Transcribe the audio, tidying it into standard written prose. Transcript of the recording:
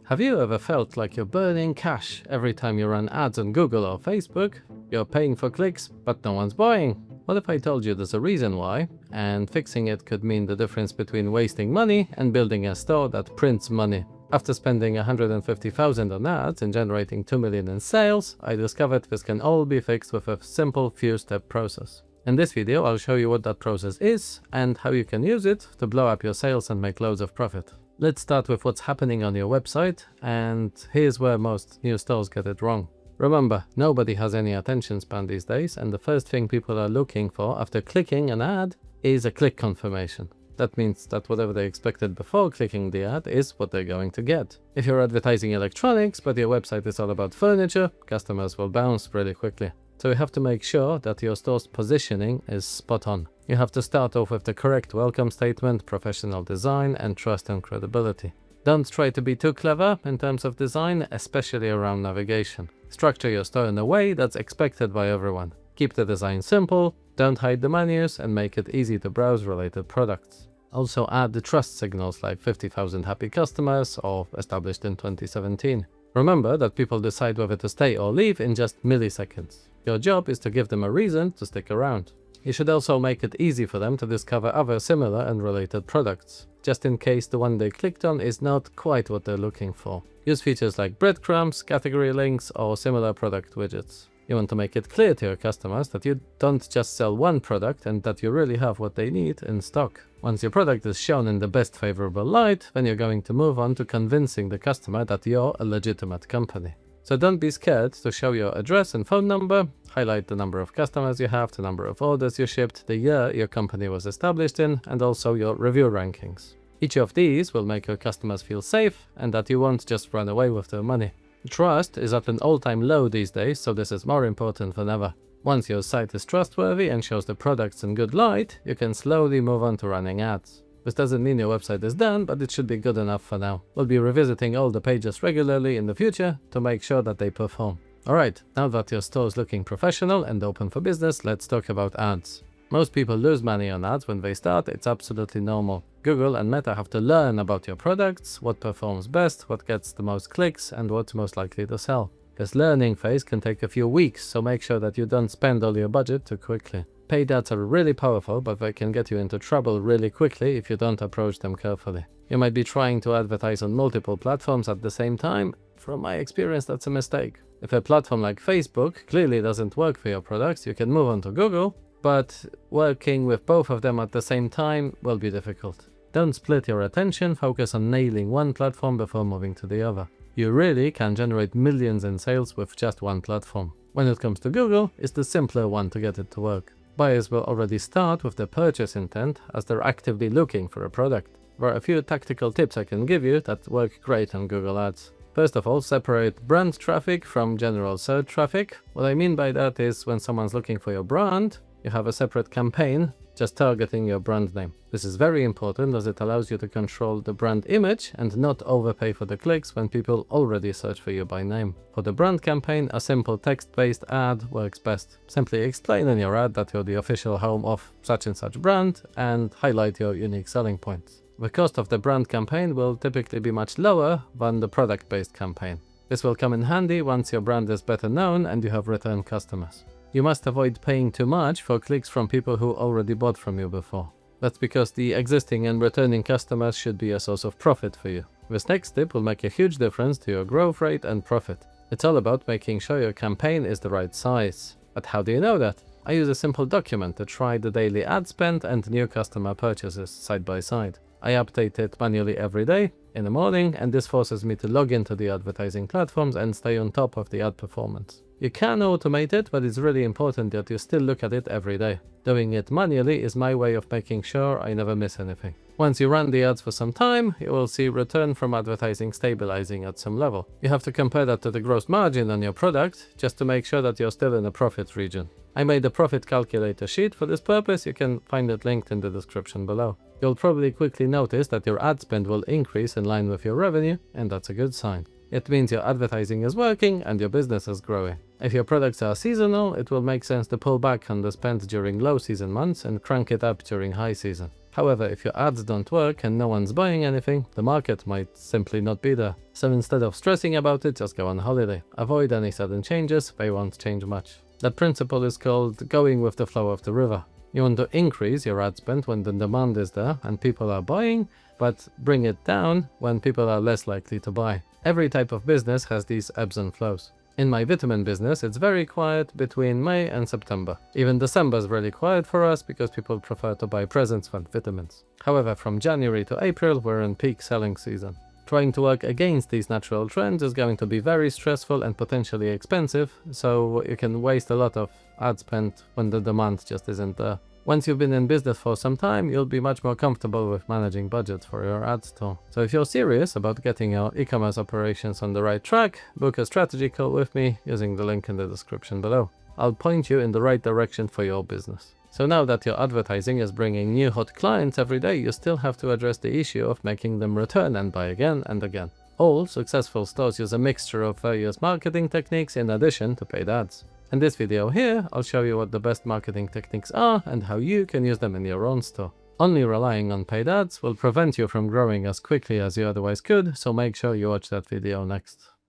Have you ever felt like you're burning cash every time you run ads on Google or Facebook? You're paying for clicks, but no one's buying. What if I told you there's a reason why, and fixing it could mean the difference between wasting money and building a store that prints money? After spending $150,000 on ads and generating $2 million in sales, I discovered this can all be fixed with a simple few-step process. In this video, I'll show you what that process is and how you can use it to blow up your sales and make loads of profit. Let's start with what's happening on your website, and here's where most new stores get it wrong. Remember, nobody has any attention span these days, and the first thing people are looking for after clicking an ad is a click confirmation. That means that whatever they expected before clicking the ad is what they're going to get. If you're advertising electronics, but your website is all about furniture, customers will bounce really quickly. So you have to make sure that your store's positioning is spot on. You have to start off with the correct welcome statement, professional design, and trust and credibility. Don't try to be too clever in terms of design, especially around navigation. Structure your store in a way that's expected by everyone. Keep the design simple, don't hide the menus, and make it easy to browse related products. Also add the trust signals like 50,000 happy customers or established in 2017. Remember that people decide whether to stay or leave in just milliseconds. Your job is to give them a reason to stick around. You should also make it easy for them to discover other similar and related products, just in case the one they clicked on is not quite what they're looking for. Use features like breadcrumbs, category links, or similar product widgets. You want to make it clear to your customers that you don't just sell one product and that you really have what they need in stock. Once your product is shown in the best favorable light, then you're going to move on to convincing the customer that you're a legitimate company. So don't be scared to show your address and phone number, highlight the number of customers you have, the number of orders you shipped, the year your company was established in, and also your review rankings. Each of these will make your customers feel safe and that you won't just run away with their money. Trust is at an all-time low these days, so this is more important than ever. Once your site is trustworthy and shows the products in good light, you can slowly move on to running ads. This doesn't mean your website is done, but it should be good enough for now. We'll be revisiting all the pages regularly in the future to make sure that they perform. Alright, now that your store is looking professional and open for business, let's talk about ads. Most people lose money on ads when they start. It's absolutely normal. Google and Meta have to learn about your products, what performs best, what gets the most clicks, and what's most likely to sell. This learning phase can take a few weeks, so make sure that you don't spend all your budget too quickly. Paid ads are really powerful, but they can get you into trouble really quickly if you don't approach them carefully. You might be trying to advertise on multiple platforms at the same time. From my experience, that's a mistake. If a platform like Facebook clearly doesn't work for your products, you can move on to Google, but working with both of them at the same time will be difficult. Don't split your attention, focus on nailing one platform before moving to the other. You really can generate millions in sales with just one platform. When it comes to Google, it's the simpler one to get it to work. Buyers will already start with the purchase intent as they're actively looking for a product. There are a few tactical tips I can give you that work great on Google Ads. First of all, separate brand traffic from general search traffic. What I mean by that is when someone's looking for your brand, you have a separate campaign just targeting your brand name. This is very important as it allows you to control the brand image and not overpay for the clicks when people already search for you by name. For the brand campaign, a simple text-based ad works best. Simply explain in your ad that you're the official home of such and such brand and highlight your unique selling points. The cost of the brand campaign will typically be much lower than the product-based campaign. This will come in handy once your brand is better known and you have return customers. You must avoid paying too much for clicks from people who already bought from you before. That's because the existing and returning customers should be a source of profit for you. This next tip will make a huge difference to your growth rate and profit. It's all about making sure your campaign is the right size. But how do you know that? I use a simple document to try the daily ad spend and new customer purchases side by side. I update it manually every day in the morning, and this forces me to log into the advertising platforms and stay on top of the ad performance. You can automate it, but it's really important that you still look at it every day. Doing it manually is my way of making sure I never miss anything. Once you run the ads for some time, you will see return from advertising stabilizing at some level. You have to compare that to the gross margin on your product just to make sure that you're still in a profit region. I made a profit calculator sheet for this purpose. You can find it linked in the description below. You'll probably quickly notice that your ad spend will increase in line with your revenue, and that's a good sign. It means your advertising is working and your business is growing. If your products are seasonal, it will make sense to pull back on the spend during low season months and crank it up during high season. However, if your ads don't work and no one's buying anything, the market might simply not be there. So instead of stressing about it, just go on holiday. Avoid any sudden changes, they won't change much. That principle is called going with the flow of the river. You want to increase your ad spend when the demand is there and people are buying, but bring it down when people are less likely to buy. Every type of business has these ebbs and flows. In my vitamin business, it's very quiet between May and September. Even December is really quiet for us because people prefer to buy presents than vitamins. However, from January to April, we're in peak selling season. Trying to work against these natural trends is going to be very stressful and potentially expensive, so you can waste a lot of ad spend when the demand just isn't there. Once you've been in business for some time, you'll be much more comfortable with managing budgets for your ad store. So if you're serious about getting your e-commerce operations on the right track, book a strategy call with me using the link in the description below. I'll point you in the right direction for your business. So now that your advertising is bringing new hot clients every day, you still have to address the issue of making them return and buy again and again. All successful stores use a mixture of various marketing techniques in addition to paid ads. In this video here, I'll show you what the best marketing techniques are and how you can use them in your own store. Only relying on paid ads will prevent you from growing as quickly as you otherwise could, so make sure you watch that video next.